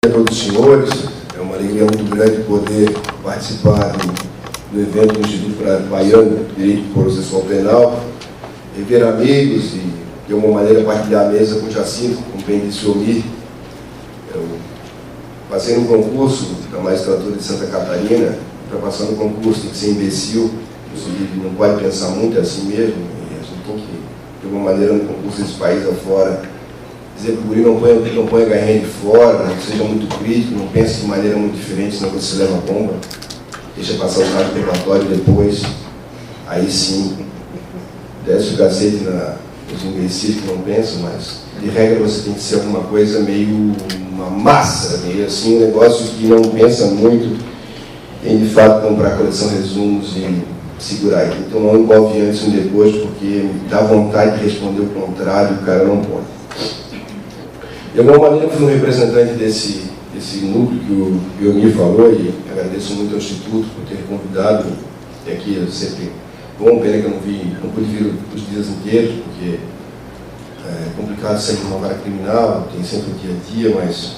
A todos os senhores, é uma alegria muito grande poder participar do evento do Instituto Baiano de Direito Processual Penal, rever amigos e, de alguma maneira, partilhar a mesa com o Jacinto, como bem disse o Omir. Eu passei no concurso da magistratura de Santa Catarina. Para passar no concurso tem que ser imbecil, não pode pensar muito, é assim mesmo, e a gente tem que, de alguma maneira, no concurso desse país afora, dizer que o guri não põe a garrinha de fora, não seja muito crítico, não pense de maneira muito diferente, senão você leva a bomba, deixa passar o cargo interrogatório depois, aí sim, desce o cacete nos imbecis que não pensam, mas de regra você tem que ser alguma coisa meio uma massa, meio assim, um negócio que não pensa muito em de fato comprar coleção resumos e segurar aqui. Então não envolve antes e depois, porque me dá vontade de responder o contrário, o cara não pode. De alguma maneira, eu fui um representante desse núcleo que o Biomir falou, e agradeço muito ao Instituto por ter convidado. E aqui é sempre bom, pena que eu não pude vir os dias inteiros, porque é complicado sempre uma vara criminal, tem sempre o dia a dia, mas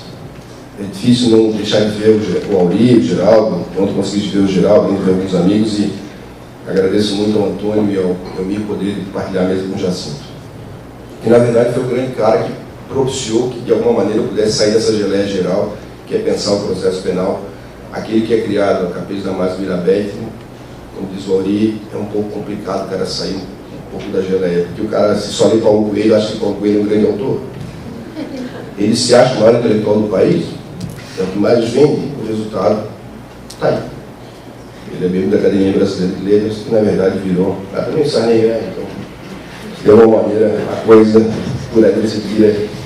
é difícil não deixar de ver o Auri, o Geraldo. Ontem consegui ver o Geraldo, ver alguns amigos, e agradeço muito ao Antônio e ao Biomir poder partilhar a mesa com o Jacinto. Que na verdade foi o grande cara que propiciou que de alguma maneira eu pudesse sair dessa geleia geral, que é pensar o processo penal. Aquele que é criado a cabeça da mais Mirabete, como diz o Auri, é um pouco complicado o cara sair um pouco da geleia, porque o cara, se só lê Paulo Coelho, acha que Paulo Coelho é um grande autor. Ele se acha o maior intelectual do país, é o que mais vende, o resultado está aí. Ele é membro da Academia Brasileira de Letras, que na verdade virou, também Sarney, então, de alguma maneira, a coisa por aí você tira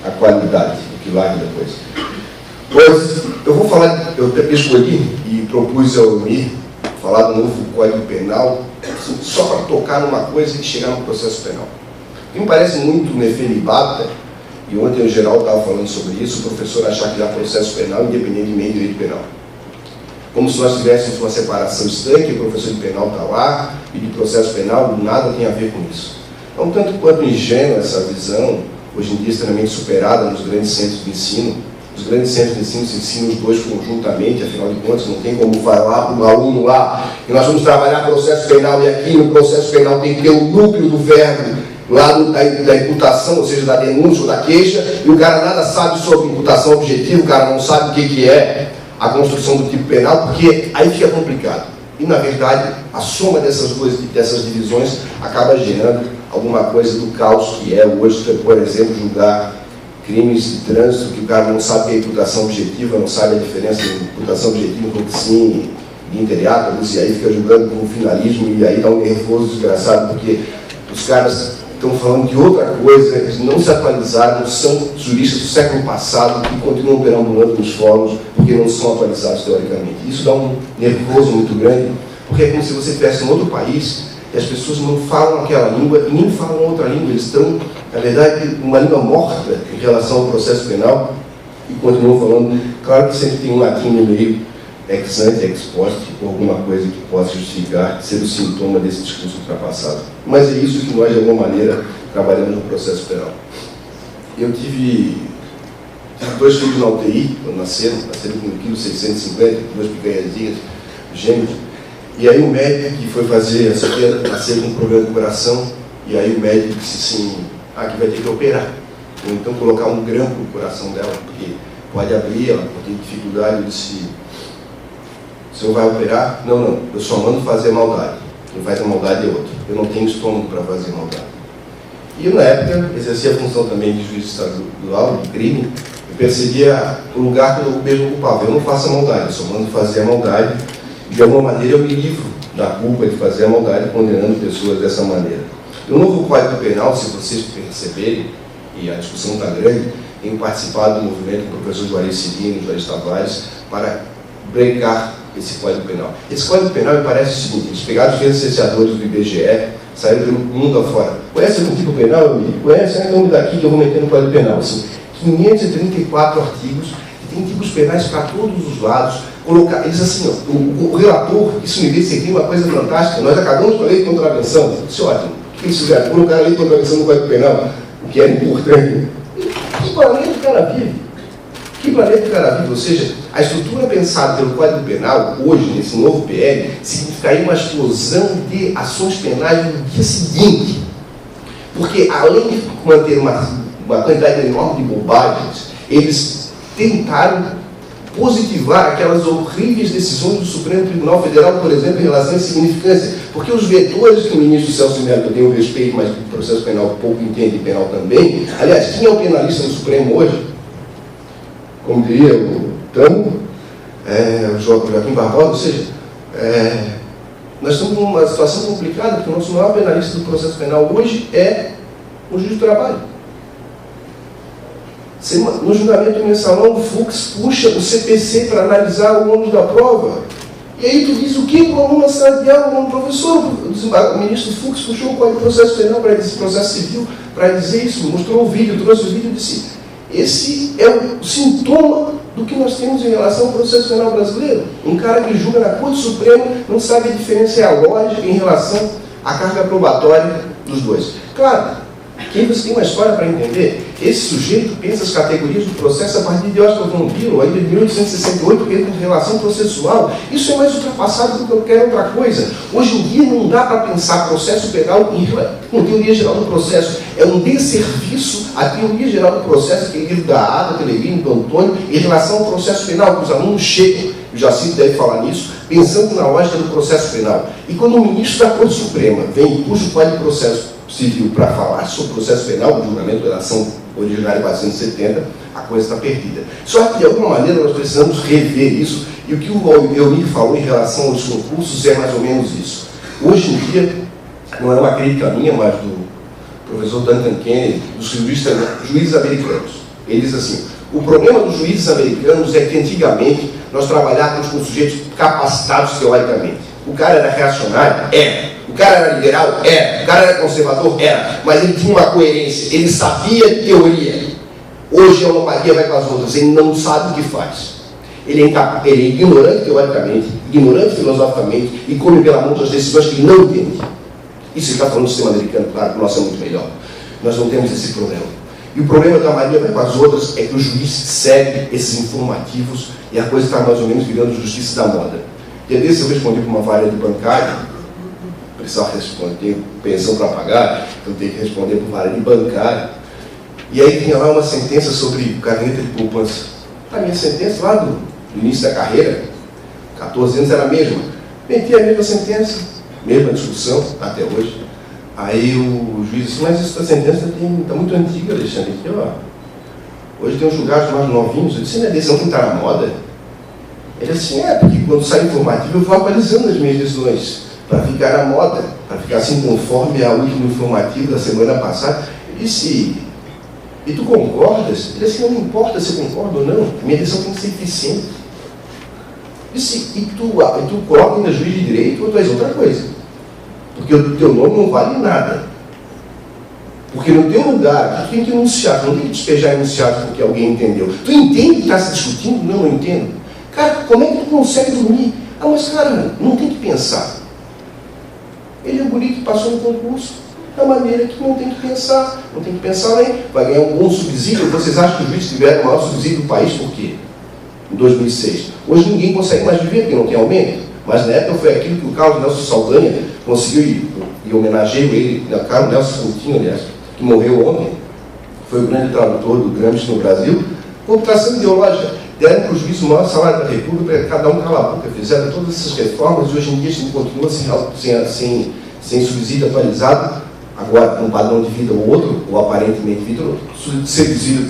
a qualidade, o que larga depois. Pois, eu vou falar, eu escolhi e propus ao Mir falar do novo Código Penal, assim, só para tocar numa coisa e chegar no processo penal. O que me parece muito nefenibata, e ontem o Geraldo estava falando sobre isso, o professor achar que há processo penal independentemente de direito penal. Como se nós tivéssemos uma separação estanque, o professor de penal está lá, e de processo penal nada tem a ver com isso. É um tanto quanto ingênua essa visão, hoje em dia extremamente superada nos grandes centros de ensino. Os grandes centros de ensino se ensinam os dois conjuntamente, afinal de contas, não tem como falar para o aluno lá que nós vamos trabalhar processo penal, e aqui no processo penal tem que ter o núcleo do verbo lá da imputação, ou seja, da denúncia ou da queixa, e o cara nada sabe sobre imputação objetiva, o cara não sabe o que é a construção do tipo penal, porque aí fica complicado. E, na verdade, a soma dessas divisões acaba gerando alguma coisa do caos que é hoje, por exemplo, julgar crimes de trânsito, que o cara não sabe o que é imputação objetiva, não sabe a diferença entre imputação objetiva e sim e interiatos, e aí fica julgando como finalismo, e aí dá um nervoso desgraçado, porque os caras estão falando de outra coisa, eles não se atualizaram, são juristas do século passado que continuam perambulando nos fóruns porque não são atualizados teoricamente. Isso dá um nervoso muito grande, porque é como se você estivesse em outro país e as pessoas não falam aquela língua e nem falam outra língua, eles estão, na verdade, uma língua morta em relação ao processo penal e continuam falando. Claro que sempre tem um latim no meio, ex ante, ex post, ou alguma coisa que possa justificar ser o sintoma desse discurso ultrapassado. Mas é isso que nós, de alguma maneira, trabalhamos no processo penal. Eu tive 2 filhos na UTI, quando nasceram com 1,650 kg, 2 picanhazinhas, gêmeos. E aí o médico que foi fazer essa criança nascer com um problema do coração, e aí o médico disse assim, que vai ter que operar. Ou então colocar um grampo no coração dela, porque pode abrir, ela tem dificuldade. Eu disse, o senhor vai operar? Não, eu só mando fazer maldade. Quem faz a maldade é outro. Eu não tenho estômago para fazer maldade. E eu, na época, exercia a função também de juiz estadual, de crime, eu percebia o lugar que eu mesmo ocupava. Eu não faço a maldade, eu só mando fazer a maldade. De alguma maneira eu me livro da culpa de fazer a maldade, condenando pessoas dessa maneira. E o novo Código Penal, se vocês perceberem, e a discussão está grande, tenho participado do movimento com o professor Juarez Cirino e Juarez Tavares para brecar esse Código Penal. Esse Código Penal me parece o seguinte: eles pegaram os licenciadores do IBGE, saíram pelo mundo afora. Conhece o tipo penal, amigo? Conhece? Então me daqui que eu vou meter no Código Penal. Assim, 534 artigos, que tem tipos penais para todos os lados. Colocar, eles assim, ó, o relator, isso me disse aqui uma coisa fantástica. Nós acabamos com a lei de contravenção. Isso é ótimo. O que eles fizeram? Colocar a lei de contravenção no Código Penal, o que é importante. Que planeta o cara vive? Que planeta o cara vive? Ou seja, a estrutura pensada pelo Código Penal, hoje, nesse novo PL, significaria uma explosão de ações penais no dia seguinte. Porque, além de manter uma quantidade enorme de bobagens, eles tentaram positivar aquelas horríveis decisões do Supremo Tribunal Federal, por exemplo, em relação à insignificância. Porque os vetores que o ministro Celso Mello, que eu tenho respeito, mas que o processo penal pouco entende, penal também, aliás, quem é o penalista do Supremo hoje? Como diria o Tamo, o Joaquim Barbosa, ou seja, nós estamos numa situação complicada, porque o nosso maior penalista do processo penal hoje é o juiz do trabalho. No julgamento mensalão, o Fux puxa o CPC para analisar o ônus da prova. E aí tu diz o que o aluno sala de aula, o professor, o ministro Fux puxou o Código de Processo Penal para esse processo civil, para dizer isso, mostrou o vídeo, trouxe o vídeo e disse: esse é o sintoma do que nós temos em relação ao processo penal brasileiro. Um cara que julga na Corte Suprema não sabe diferenciar a lógica em relação à carga probatória dos dois. Claro, que você tem uma história para entender. Esse sujeito pensa as categorias do processo a partir de Oscar von Bülow, ainda de 1868, que entra em relação processual. Isso é mais ultrapassado do que qualquer outra coisa. Hoje em dia não dá para pensar processo penal com teoria geral do processo. É um desserviço à teoria geral do processo, aquele livro da Ada, Pellegrini, do Antônio, em relação ao processo penal, que os alunos chegam, o Jacinto deve falar nisso, pensando na lógica do processo penal. E quando o ministro da Corte Suprema vem e puxa o Código de Processo Civil para falar sobre o processo penal, o julgamento da ação originária 470, a coisa está perdida. Só que, de alguma maneira, nós precisamos rever isso, e o que o Eumir falou em relação aos concursos é mais ou menos isso. Hoje em dia, não é uma crítica minha, mas do professor Duncan Kennedy, dos juízes americanos. Ele diz assim: o problema dos juízes americanos é que, antigamente, nós trabalhávamos com sujeitos capacitados teoricamente. O cara era reacionário? Era. O cara era liberal? Era. O cara era conservador? Era. Mas ele tinha uma coerência. Ele sabia de teoria. Hoje a homeopatia vai com as outras. Ele não sabe o que faz. Ele é ignorante teoricamente, ignorante filosoficamente e come pela mão das decisões que ele não entende. Isso está falando do sistema americano, claro que o nosso é muito melhor. Nós não temos esse problema. E o problema da Maria vai com as outras é que o juiz segue esses informativos e a coisa está mais ou menos virando justiça da moda. E desse eu respondi para uma variante bancária, precisava responder, tenho pensão para pagar, eu tenho que responder por variante bancária. E aí tinha lá uma sentença sobre caderneta de poupança. A minha sentença lá do início da carreira, 14 anos, era a mesma. Meti a mesma sentença, mesma discussão, até hoje. Aí o juiz disse: mas essa sentença está muito antiga, Alexandre. Aqui, ó. Hoje tem uns julgados mais novinhos. Eu disse: não é decisão que está na moda? Ele disse: porque quando sai informativo eu vou atualizando as minhas decisões, para ficar na moda, para ficar assim conforme ao último informativo da semana passada. Eu disse: e tu concordas? Ele disse: não importa se eu concordo ou não, minha decisão tem que ser eficiente. Eu disse: e tu coloca ainda juiz de direito ou tu és outra coisa? Porque o teu nome não vale nada. Porque no teu lugar, tu tem que enunciar, tu não tem que despejar enunciado porque alguém entendeu. Tu entende que está se discutindo? Não, não entendo. Cara, como é que tu consegue dormir? Ah, mas cara, não tem que pensar. Ele é um guri que passou no concurso da maneira que não tem que pensar. Não tem que pensar além. Vai ganhar um bom subsídio. Vocês acham que os juízes tiveram o maior subsídio do país por quê? Em 2006. Hoje ninguém consegue mais viver porque não tem aumento. Mas na época foi aquilo que o Carlos Nelson Saldanha conseguiu, e homenageio ele, o Carlos Nelson Coutinho, aliás, que morreu ontem, foi o grande tradutor do Gramsci no Brasil. Computação ideológica. Deram para o juiz o maior salário da República, para cada um calar a boca. Fizeram todas essas reformas e hoje em dia a gente continua sem subsídio atualizado, agora com um padrão de vida ou outro, ou aparentemente vida ou outro, seduzido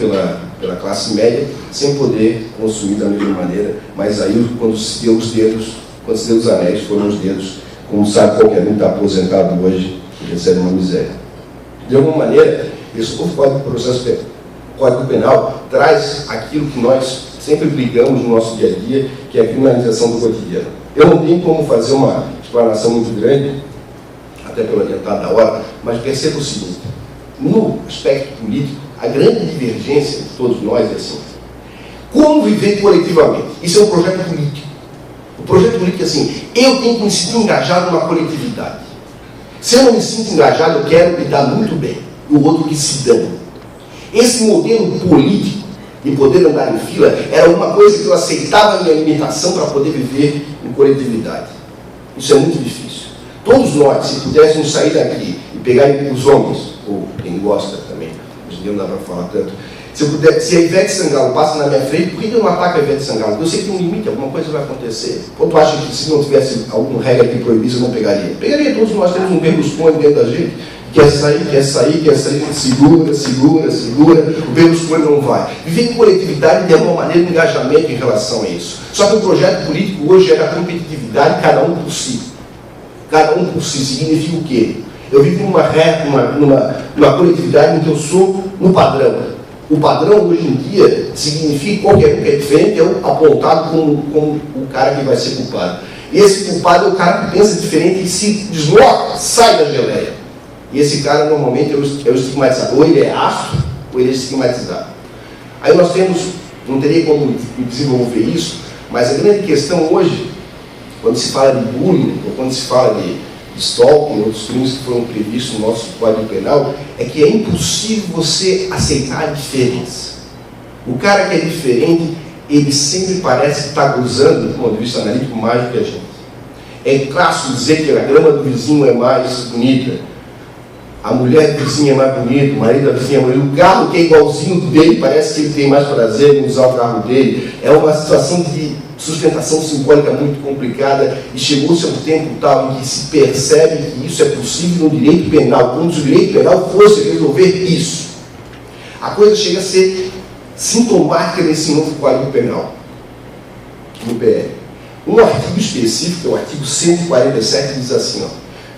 pela classe média, sem poder consumir da mesma maneira. Mas aí, quando se deu os dedos, quando se deu os anéis, foram os dedos. Como sabe, qualquer um está aposentado hoje e recebe uma miséria. De alguma maneira, esse novo Código Penal traz aquilo que nós sempre brigamos no nosso dia a dia, que é a criminalização do cotidiano. Eu não tenho como fazer uma explanação muito grande, até pelo adiantado da hora, mas perceba o seguinte: no aspecto político, a grande divergência de todos nós é assim: como viver coletivamente? Isso é um projeto político. O projeto político é assim: eu tenho que me sentir engajado numa coletividade. Se eu não me sinto engajado, eu quero me dar muito bem. O outro que se dane. Esse modelo político e poder andar em fila, era alguma coisa que eu aceitava a minha limitação para poder viver em coletividade. Isso é muito difícil. Todos nós, se pudéssemos sair daqui e pegar os homens, ou quem gosta também, hoje em dia não dá para falar tanto, se a Ivete Sangalo passa na minha frente, por que eu não ataco a Ivete Sangalo? Eu sei que tem um limite, alguma coisa vai acontecer. Ou tu acha que se não tivesse alguma regra que proibisse, eu não pegaria? Pegaria, todos nós temos um Berlusconi dentro da gente, quer sair, segura, o Berlusconi não vai. Viver em coletividade de alguma maneira de engajamento em relação a isso. Só que o projeto político hoje é da competitividade, cada um por si. Cada um por si significa o quê? Eu vivo numa coletividade em que eu sou no padrão. O padrão hoje em dia significa que qualquer um que é diferente é apontado como o cara que vai ser culpado. E esse culpado é o cara que pensa diferente e se desloca, sai da geleia. E esse cara normalmente é o estigmatizado. Ou ele é ácido, ou ele é estigmatizado. Aí nós temos, não teria como desenvolver isso, mas a grande questão hoje, quando se fala de bullying, ou quando se fala de stalking, outros crimes que foram previstos no nosso Código Penal, é que é impossível você aceitar a diferença. O cara que é diferente, ele sempre parece que está gozando, do ponto de vista analítico, mais do que a gente. É clássico dizer que a grama do vizinho é mais bonita, a mulher do vizinho é mais bonita, o marido da vizinha é mais bonito, o carro que é igualzinho dele, parece que ele tem mais prazer em usar o carro dele. É uma situação de sustentação simbólica muito complicada, e chegou-se a um tempo tal em que se percebe que isso é possível no direito penal, como se o direito penal fosse resolver isso. A coisa chega a ser sintomática desse novo Código Penal, no PL. Um artigo específico, o artigo 147, diz assim,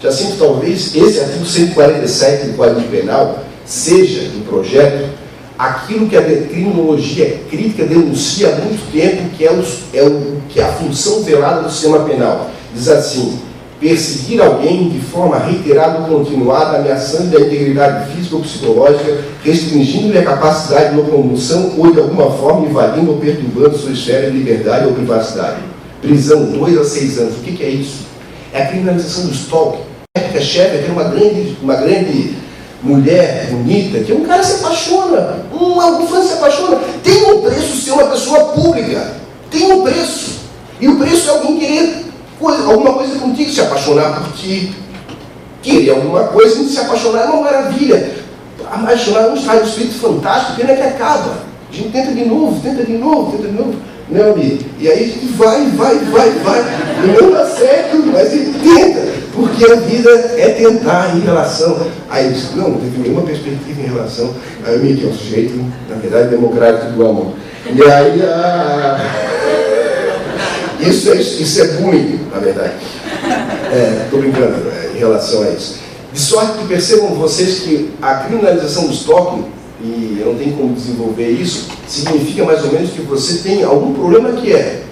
Jacinto, talvez esse artigo 147 do Código Penal seja, no projeto, aquilo que a criminologia crítica denuncia há muito tempo, que é a função velada do sistema penal. Diz assim: perseguir alguém de forma reiterada ou continuada, ameaçando a integridade física ou psicológica, restringindo-lhe a capacidade de locomoção ou de alguma forma invadindo ou perturbando sua esfera de liberdade ou privacidade. Prisão, 2 a 6 anos. O que é isso? É a criminalização do stalking. A chefe tem uma grande mulher bonita, que um cara se apaixona, um fã se apaixona. Tem um preço ser uma pessoa pública. Tem um preço. E o preço é alguém querer alguma coisa contigo, se apaixonar por ti. Querer alguma coisa e se apaixonar é uma maravilha. Apaixonar é um estado de espírito fantástico, pena que acaba. A gente tenta de novo. Não, amigo. E aí a gente vai. E não dá certo, mas a gente tenta. Porque a vida é tentar em relação a isso. Não teve nenhuma perspectiva em relação a mim, que é um sujeito, na verdade, democrático do amor. E aí, isso é bullying, na verdade. Estou brincando em relação a isso. De sorte que percebam vocês que a criminalização do stalking, e eu não tenho como desenvolver isso, significa mais ou menos que você tem algum problema que é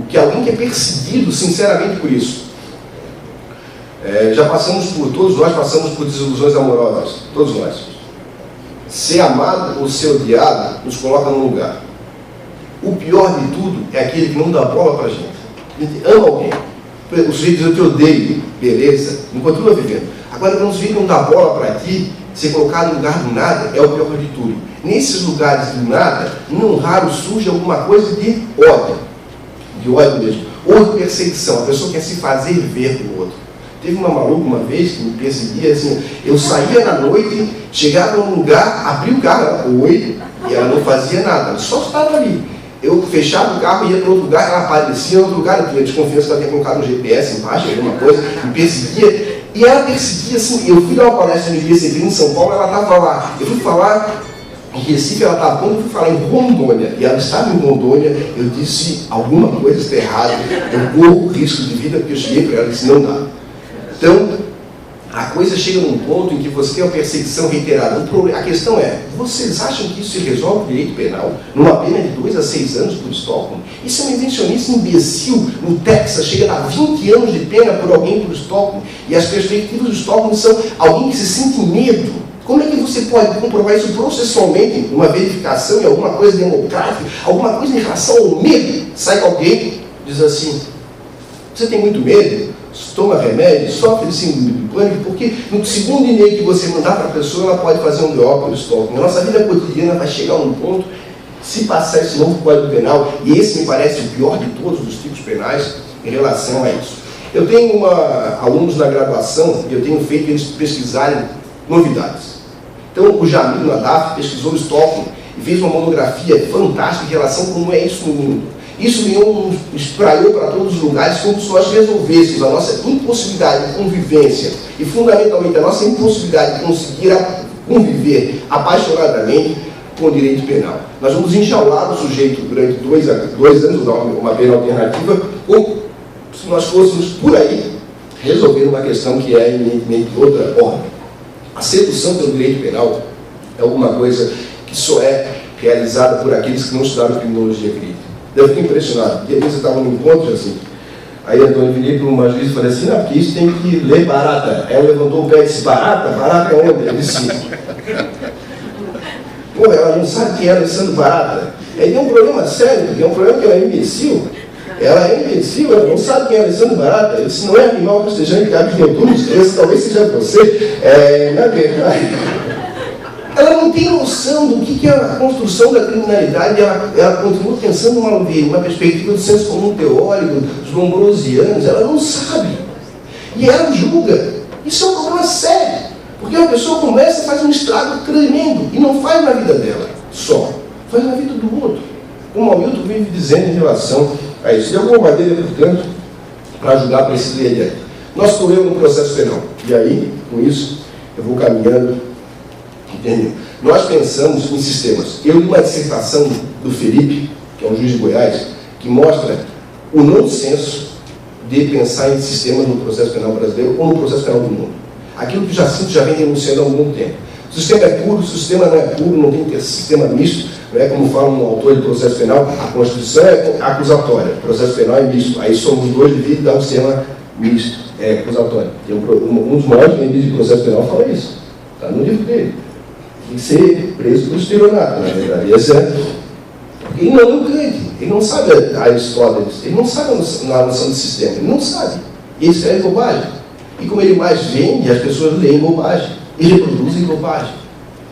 que alguém que é perseguido sinceramente por isso. Todos nós passamos por desilusões amorosas, todos nós. Ser amado ou ser odiado nos coloca num lugar. O pior de tudo é aquele que não dá bola pra gente. A gente ama alguém. O sujeito diz: eu te odeio, beleza, não continua vivendo. Agora, quando o sujeito não dá bola para ti, ser colocado no lugar do nada é o pior de tudo. Nesses lugares do nada, não raro surge alguma coisa de ódio mesmo, ou de perseguição. A pessoa quer se fazer ver pro outro. Teve uma maluca uma vez que me perseguia assim, eu saía na noite, chegava num lugar, abria o carro, oi, e ela não fazia nada, ela só estava ali. Eu fechava o carro, ia para outro lugar, ela aparecia em outro lugar, eu tinha desconfiança que ela tinha colocado um GPS embaixo, alguma coisa, me perseguia, e ela perseguia assim. Eu fui dar uma palestra no IBCV em São Paulo, ela estava lá, eu fui falar em Recife, ela estava bom, eu fui falar em Rondônia, e ela estava em Rondônia, eu disse: alguma coisa está errada, eu corro risco de vida, porque eu cheguei para ela e disse: não dá. Então, a coisa chega num ponto em que você tem uma perseguição reiterada. A questão é: vocês acham que isso se resolve no direito penal? Numa pena de 2 a 6 anos por stalking? Isso é uma invencionista imbecil. No Texas chega a 20 anos de pena por alguém por stalking. E as perspectivas do stalking são alguém que se sente medo. Como é que você pode comprovar isso processualmente, numa verificação, em alguma coisa democrática, alguma coisa em relação ao medo? Sai com alguém, diz assim: você tem muito medo? toma remédio, sofre de síndrome do pânico, porque no segundo e-mail que você mandar para a pessoa, ela pode fazer um BO pelo stalking. A nossa vida cotidiana vai chegar a um ponto, se passar esse novo Código Penal, e esse me parece o pior de todos os tipos penais em relação a isso. Eu tenho alunos na graduação, eu tenho feito eles pesquisarem novidades. Então, o Jamil Nadaf pesquisou o stalking e fez uma monografia fantástica em relação a como é isso no mundo. Isso espraiou para todos os lugares como se nós resolvêssemos a nossa impossibilidade de convivência e, fundamentalmente, a nossa impossibilidade de conseguir conviver apaixonadamente com o direito penal. Nós vamos enjaular o sujeito durante 2 anos, dar uma pena alternativa, ou se nós fôssemos por aí resolver uma questão que é eminentemente de outra ordem. A sedução pelo direito penal é alguma coisa que só é realizada por aqueles que não estudaram criminologia crítica. Eu fiquei impressionado. Dia eu estava num encontro assim, aí Antônio virei para uma juiz e falei assim, não, porque isso tem que ler Barata. Ela levantou o pé e disse, Barata? Barata é onde? Eu disse, pô, ela não sabe quem é Alessandro Barata. Aí tem um problema sério, porque é um problema que ela é imbecil. Ela é imbecil, ela não sabe quem é Alessandro Barata. Eu disse, não é animal festejante de Carlos Netunos, esse talvez seja você. Na verdade, ela não tem noção do que é a construção da criminalidade, ela continua pensando uma perspectiva do senso comum teórico, dos lombrosianos, ela não sabe. E ela julga. Isso é um problema sério, porque uma pessoa começa e faz um estrago tremendo, e não faz na vida dela só, faz na vida do outro. Como o Hamilton vive dizendo em relação a isso. De alguma maneira, portanto, para ajudar para esse ler adiante. Nós corremos no processo penal, e aí, com isso, eu vou caminhando. Entendeu? Nós pensamos em sistemas. Eu li uma dissertação do Felipe, que é um juiz de Goiás, que mostra o nonsenso de pensar em sistemas no processo penal brasileiro ou no processo penal do mundo. Aquilo que o Jacinto já vem denunciando há algum tempo. O sistema é puro, o sistema não é puro, não tem que ter sistema misto, não é como fala um autor de processo penal, a Constituição é acusatória, o processo penal é misto. Aí somos dois divididos e dá um sistema misto, é acusatório. Um dos maiores membros de processo penal fala isso, está no livro dele. Tem que ser preso por estelionato, na verdade. Ele não é um crente, ele não sabe a história disso, ele não sabe a noção do sistema, ele não sabe. E ele escreve bobagem. E como ele mais vende, as pessoas leem bobagem e reproduzem bobagem.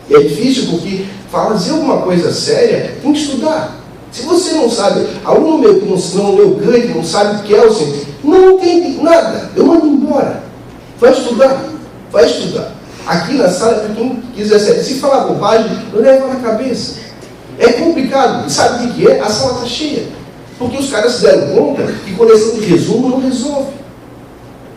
E é difícil porque fazer alguma coisa séria tem que estudar. Se você não sabe, aluno meu que não leu Kant, não sabe Kelsen, não entende nada, eu mando embora. Vai estudar, vai estudar. Aqui na sala, para quem quiser saber, se falar bobagem, leva na cabeça. É complicado. E sabe o que é? A sala está cheia. Porque os caras se deram conta que coleção de resumo não resolve.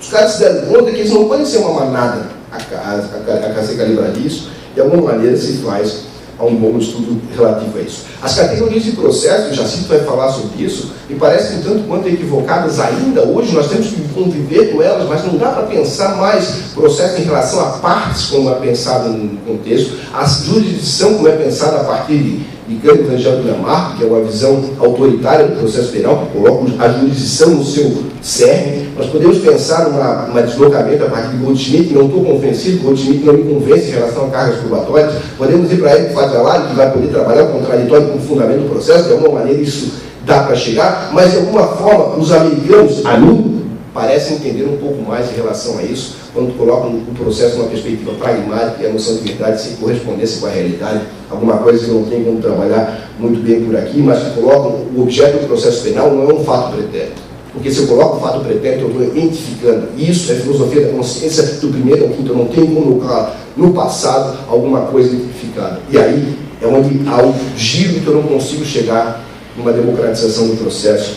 Os caras se deram conta que eles não podem ser uma manada a ser calibrado isso. De alguma maneira se faz a um bom estudo relativo a isso. As categorias de processo, o Jacinto vai falar sobre isso, me parecem um tanto quanto equivocadas ainda hoje, nós temos que conviver com elas, mas não dá para pensar mais processo em relação a partes, como é pensado no contexto, a jurisdição, como é pensada a partir de Campos Angelo Lamarck, que é uma visão autoritária do processo penal, que coloca a jurisdição no seu cerne. Nós podemos pensar num deslocamento a partir de Goldschmidt, não estou convencido, Goldschmidt não me convence em relação a cargas probatórias. Podemos ir para ele que vai poder trabalhar o contraditório como fundamento do processo, de alguma maneira isso dá para chegar, mas de alguma forma os americanos, a mim, parecem entender um pouco mais em relação a isso, quando colocam o processo numa perspectiva pragmática e a noção de verdade sem correspondência com a realidade, alguma coisa que não tem como trabalhar muito bem por aqui, mas que colocam o objeto do processo penal não é um fato pretérito. Porque se eu coloco o fato pretérito, eu estou identificando. Isso é filosofia da consciência do primeiro ao quinto. Eu não tenho como colocar no passado alguma coisa identificada. E aí é onde há um giro que eu não consigo chegar numa democratização do processo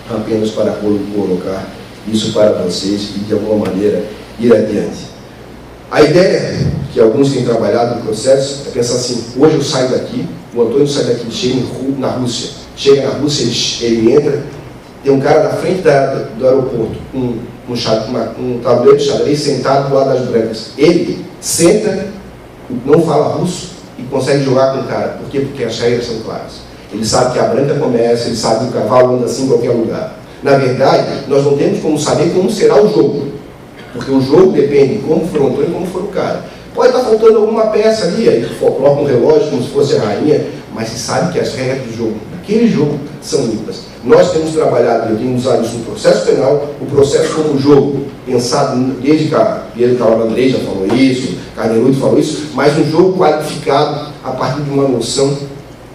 apenas para colocar isso para vocês e de alguma maneira ir adiante. A ideia que alguns têm trabalhado no processo é pensar assim, hoje eu saio daqui, o Antônio sai daqui, chega na Rússia, ele entra, tem um cara na frente do aeroporto, um tabuleiro de xadrez sentado do lado das brancas. Ele senta, não fala russo e consegue jogar com o cara. Por quê? Porque as regras são claras. Ele sabe que a branca começa, ele sabe que o cavalo anda assim em qualquer lugar. Na verdade, nós não temos como saber como será o jogo, porque o jogo depende de como for o Antônio e como for o cara. Pode estar faltando alguma peça ali, aí coloca um relógio como se fosse a rainha, mas se sabe que as regras do jogo, daquele jogo, são limpas. Nós temos trabalhado, eu tenho usado isso no processo penal, o processo como jogo, pensado desde que a Pedro Calabandrei já falou isso, Carneruto falou isso, mas um jogo qualificado a partir de uma noção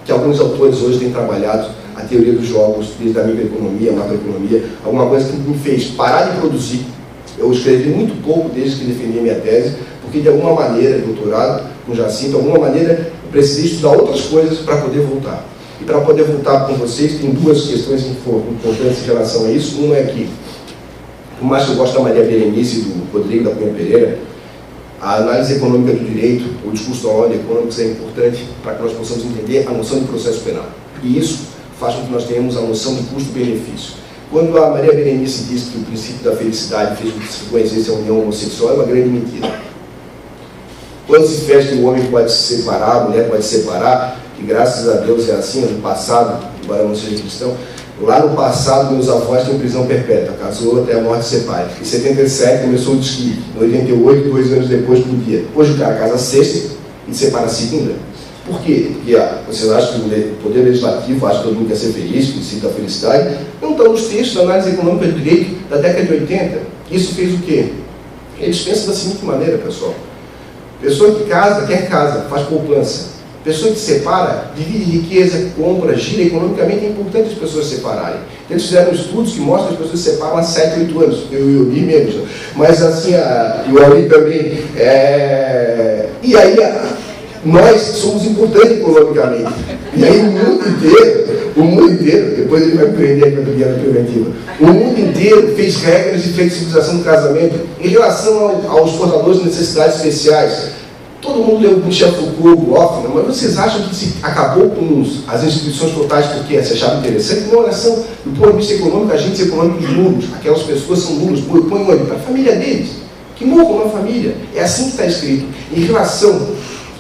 que alguns autores hoje têm trabalhado, a teoria dos jogos, desde a microeconomia, a macroeconomia, alguma coisa que me fez parar de produzir. Eu escrevi muito pouco desde que defendi a minha tese, porque de alguma maneira, doutorado com Jacinto, de alguma maneira, eu precisei estudar outras coisas para poder voltar. E para poder voltar com vocês, tem duas questões importantes em relação a isso. Uma é que, por mais que eu goste da Maria Berenice e do Rodrigo da Cunha Pereira, a análise econômica do direito, o discurso da ordem econômica é importante para que nós possamos entender a noção de processo penal. E isso faz com que nós tenhamos a noção de custo-benefício. Quando a Maria Berenice disse que o princípio da felicidade fez com que se conhecesse a união homossexual, é uma grande mentira. Quando se fecha que o homem pode se separar, a mulher pode se separar, que graças a Deus é assim, no passado, embora não seja cristão, lá no passado meus avós tinham prisão perpétua, casou até a morte separe. Em 77 começou o desquite, em 88, 2 anos depois podia. Hoje o cara casa sexta e separa a segunda. Por quê? Porque vocês acham que o Poder Legislativo acha que todo mundo quer ser feliz, o princípio da felicidade, não estão nos textos da análise econômica do direito da década de 80. Isso fez o quê? Eles pensam da seguinte maneira, pessoal. Pessoa que casa, quer casa, faz poupança. Pessoa que separa, divide riqueza, compra, gira. Economicamente é importante as pessoas se separarem. Eles fizeram estudos que mostram que as pessoas se separam há 7, 8 anos. Eu li menos. Mas assim, e o Ali também. E aí, nós somos importantes economicamente. E aí o mundo inteiro, depois ele vai empreender aqui na guerra preventiva, o mundo inteiro fez regras de flexibilização do casamento em relação aos portadores de necessidades especiais. Todo mundo leu Michel Foucault, Hoffman, mas vocês acham que se acabou com as instituições totais porque se achava interessante? Não, elas são, do ponto de vista econômico, agentes econômicos nulos. Aquelas pessoas são nulas, põe onde? Para a família deles. Que morram na família. É assim que está escrito. Em relação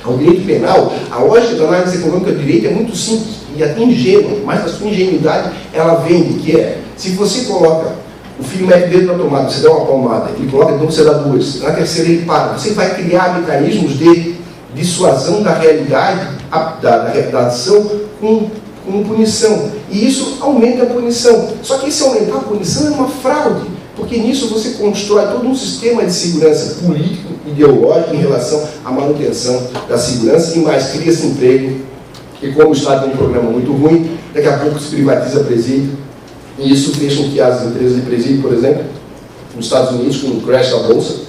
ao direito penal, a lógica da análise econômica do direito é muito simples e até ingênua, mas a sua ingenuidade, ela vem de que se você coloca o filho mete o dedo na tomada, você dá uma palmada, ele coloca, então você dá 2, na terceira ele para. Você vai criar mecanismos de dissuasão da realidade, da ação com punição. E isso aumenta a punição. Só que esse aumentar a punição é uma fraude, porque nisso você constrói todo um sistema de segurança político, ideológico em relação à manutenção da segurança e mais cria-se emprego. E como o Estado tem um programa muito ruim, daqui a pouco se privatiza presídio. E isso fez com que as empresas de presídio, por exemplo, nos Estados Unidos, com o crash da Bolsa,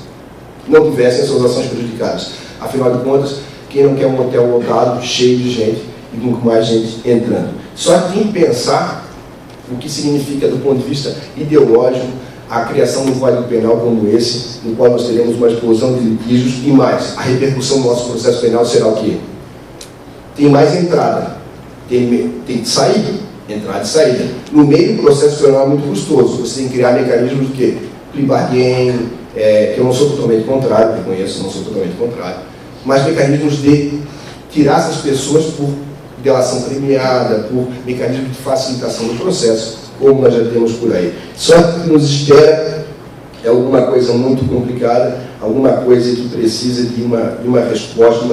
não tivessem suas ações prejudicadas. Afinal de contas, quem não quer um hotel lotado, cheio de gente, e com mais gente entrando? Só tem que pensar o que significa, do ponto de vista ideológico, a criação de um código penal como esse, no qual nós teremos uma explosão de litígios e mais. A repercussão do nosso processo penal será o quê? Tem mais entrada, tem saída. Entrada e saída. No meio, o processo penal é muito custoso. Você tem que criar mecanismos do quê? Plea bargain, que eu não sou totalmente contrário, reconheço, não sou totalmente contrário, mas mecanismos de tirar essas pessoas por delação premiada, por mecanismos de facilitação do processo, como nós já temos por aí. Só que nos espera é alguma coisa muito complicada, alguma coisa que precisa de uma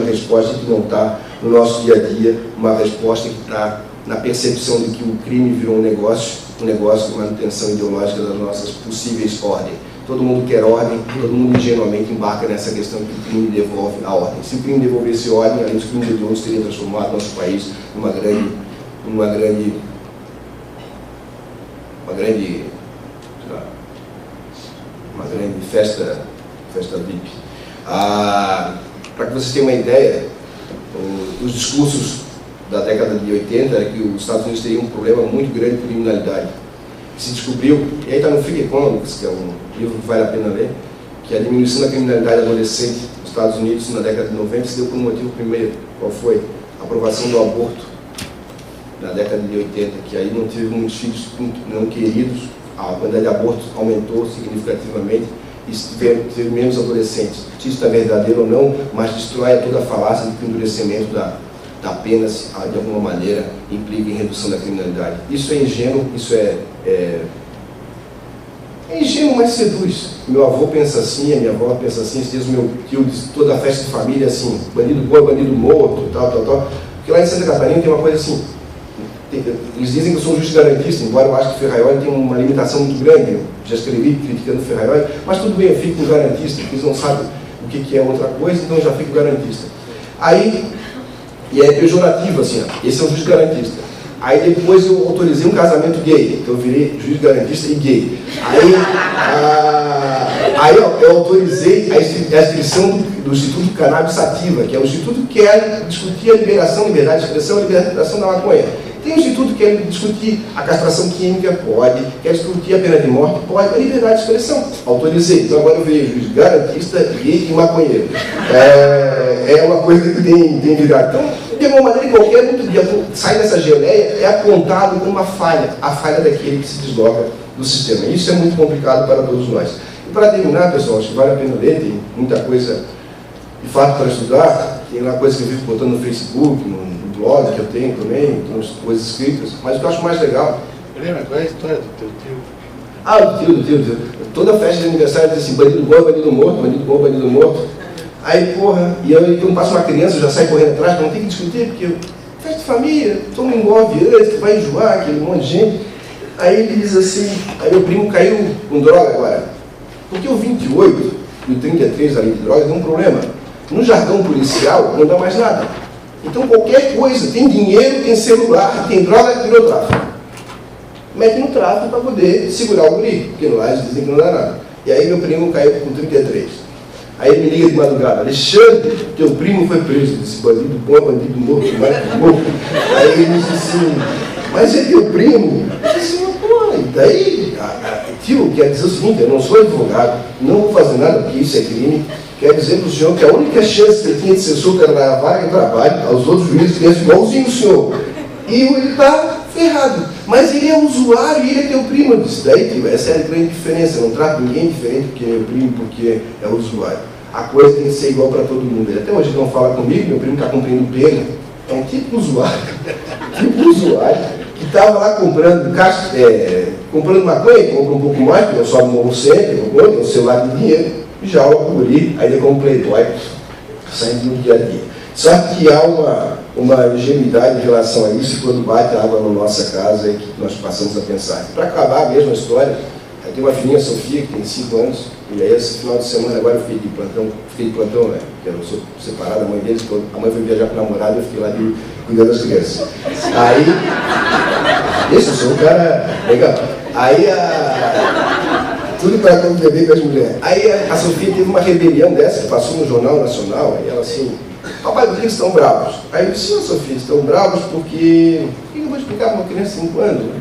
resposta que não está no nosso dia a dia, uma resposta que está na percepção de que o crime virou um negócio de manutenção ideológica das nossas possíveis ordens. Todo mundo quer ordem, todo mundo ingenuamente embarca nessa questão que o crime devolve a ordem. Se o crime devolvesse ordem, além dos crimes hediondos, teria transformado nosso país numa grande festa VIP. Para que vocês tenham uma ideia, os discursos da década de 80 era que os Estados Unidos teriam um problema muito grande com criminalidade. Se descobriu, e aí está no Free Economics, que é um livro que vale a pena ler, que a diminuição da criminalidade adolescente nos Estados Unidos na década de 90 se deu por um motivo primeiro. Qual foi? A aprovação do aborto na década de 80, que aí não teve muitos filhos não queridos, a quantidade de abortos aumentou significativamente e teve menos adolescentes. Se isso é verdadeiro ou não, mas destrói toda a falácia de que o endurecimento da pena, de alguma maneira, implica em redução da criminalidade. Isso é ingênuo, isso é ingênuo, mas seduz. Meu avô pensa assim, a minha avó pensa assim, esses dias o meu tio diz toda a festa de família assim, bandido bom, bandido morto, tal. Porque lá em Santa Catarina tem uma coisa assim, Eles dizem que eu sou um juiz garantista, embora eu acho que Ferraioli tem uma limitação muito grande. Eu já escrevi criticando Ferraioli, mas tudo bem, eu fico um garantista, porque eles não sabem o que é outra coisa, então eu já fico garantista. Aí, e é pejorativo assim, ó, esse é um juiz garantista. Aí depois eu autorizei um casamento gay, então eu virei juiz garantista e gay. Aí eu autorizei a inscrição do Instituto Cannabis Sativa, que é o instituto que quer discutir a liberdade de expressão e a liberação da maconha. Tem um instituto que quer discutir a castração química, pode, quer discutir a pena de morte, pode, a liberdade de expressão. Autorizei. Então agora eu virei juiz garantista, gay e maconheiro. É uma coisa que tem virado. Então, de alguma maneira, qualquer muito dia sai dessa geleia, é apontado como uma falha, a falha daquele que se desloca do sistema. Isso é muito complicado para todos nós. E para terminar, pessoal, acho que vale a pena ler, tem muita coisa de fato para estudar, tem lá coisas que eu vivo botando no Facebook, no blog que eu tenho também, tem umas coisas escritas, mas o que eu acho mais legal... Lembra, qual é a história do teu tio? Ah, do tio. Toda festa de aniversário diz assim, bandido bom, bandido morto, bandido bom, bandido morto. Aí, porra, e aí quando passa uma criança, já sai correndo atrás, não tem que discutir, porque festa de família, todo mundo engove antes, que vai enjoar, aquele monte de gente. Aí ele diz assim, aí meu primo caiu com droga agora. Porque o 28 e o 33 da lei de drogas deu um problema. No jargão policial não dá mais nada. Então qualquer coisa, tem dinheiro, tem celular, tem droga, virou tráfico. Mete no tráfico para poder segurar o guri, porque lá eles dizem que não dá nada. E aí meu primo caiu com 33. Aí ele me liga de madrugada, Alexandre, teu primo foi preso. Eu disse, bandido bom, bandido morto, bandido morto. Aí ele disse assim, mas é teu primo? Eu disse, pô, e daí? Tio, quer dizer o seguinte, eu não sou advogado, não vou fazer nada porque isso é crime. Quer dizer para o senhor que a única chance que ele tinha de ser solto era na vaga de trabalho, aos outros juízes pensam igualzinho o senhor. E ele está ferrado. Mas ele é usuário e ele é teu primo. Eu disse, daí, tio, essa é a grande diferença. Eu não trato ninguém diferente porque é meu primo, porque é usuário. A coisa tem que ser igual para todo mundo. Ele até hoje não fala comigo, meu primo está cumprindo pena. É um tipo usuário, que estava lá comprando maconha, compra um pouco mais, porque eu só morro sempre, tem um celular de dinheiro, e já olha por ali, aí ele como playboy, saindo do dia a dia. Só que há uma ingenuidade em relação a isso, e quando bate a água na nossa casa é que nós passamos a pensar. Para acabar a mesma história, aí tem uma filhinha, Sofia, que tem 5 anos, e aí esse final de semana agora eu fiquei de plantão, né? Porque eu sou separado da mãe deles, a mãe foi viajar com o namorado e eu fiquei lá cuidando das crianças. Aí, esse eu sou um cara legal. Aí tudo para conviver com as mulheres. Aí a Sofia teve uma rebelião dessa, que passou no Jornal Nacional, aí ela assim, papai, por que eles estão bravos? Aí eu disse, Sofia, estão bravos porque... O que eu vou explicar para uma criança de 5 anos? Né?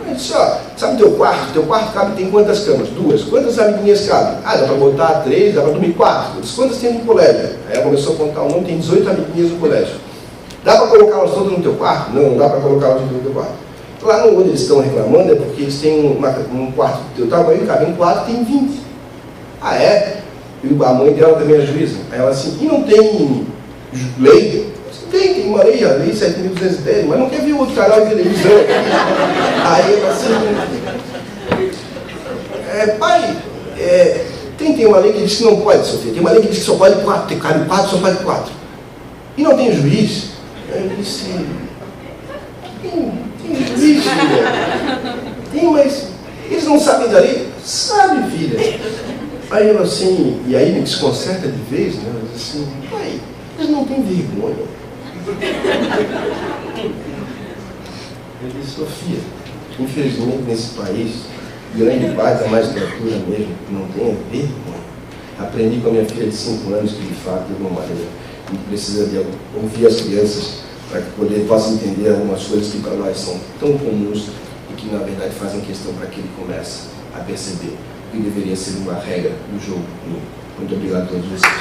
Eu disse, ó, sabe teu quarto cabe, tem quantas camas? 2. Quantas amiguinhas cabem? Ah, dá para botar 3, dá para dormir 4. Eu disse, quantas tem no colégio? Aí ela começou a contar o nome, tem 18 amiguinhas no colégio. Dá para colocá-las todas no teu quarto? Não, não dá para colocá-las no teu quarto. Lá onde eles estão reclamando é porque eles têm um quarto do teu tamanho, cabe em 4, tem 20. Ah, é? E a mãe dela também é juíza. Aí ela assim, e não tem lei? Tem uma lei, a lei 7.210, mas não quer ver outro canal de televisão. Aí ela assim, pai, tem uma lei que diz que não pode, Sofia, tem uma lei que diz que só pode 4, tem cabe 4, só pode 4. E não tem juiz? Aí eu disse, tem juiz, filha. Tem, mas eles não sabem da lei? Sabe, filha. Aí ela assim, e aí me desconcerta de vez, né? Ela diz assim, pai, eles não têm vergonha. Eu disse, Sofia, infelizmente nesse país, grande parte da magistratura mesmo não tem vergonha. Aprendi com a minha filha de 5 anos que de fato, de alguma maneira, a gente precisa de ouvir as crianças para que possa entender algumas coisas que para nós são tão comuns e que na verdade fazem questão para que ele comece a perceber que deveria ser uma regra do jogo. Muito obrigado a todos vocês.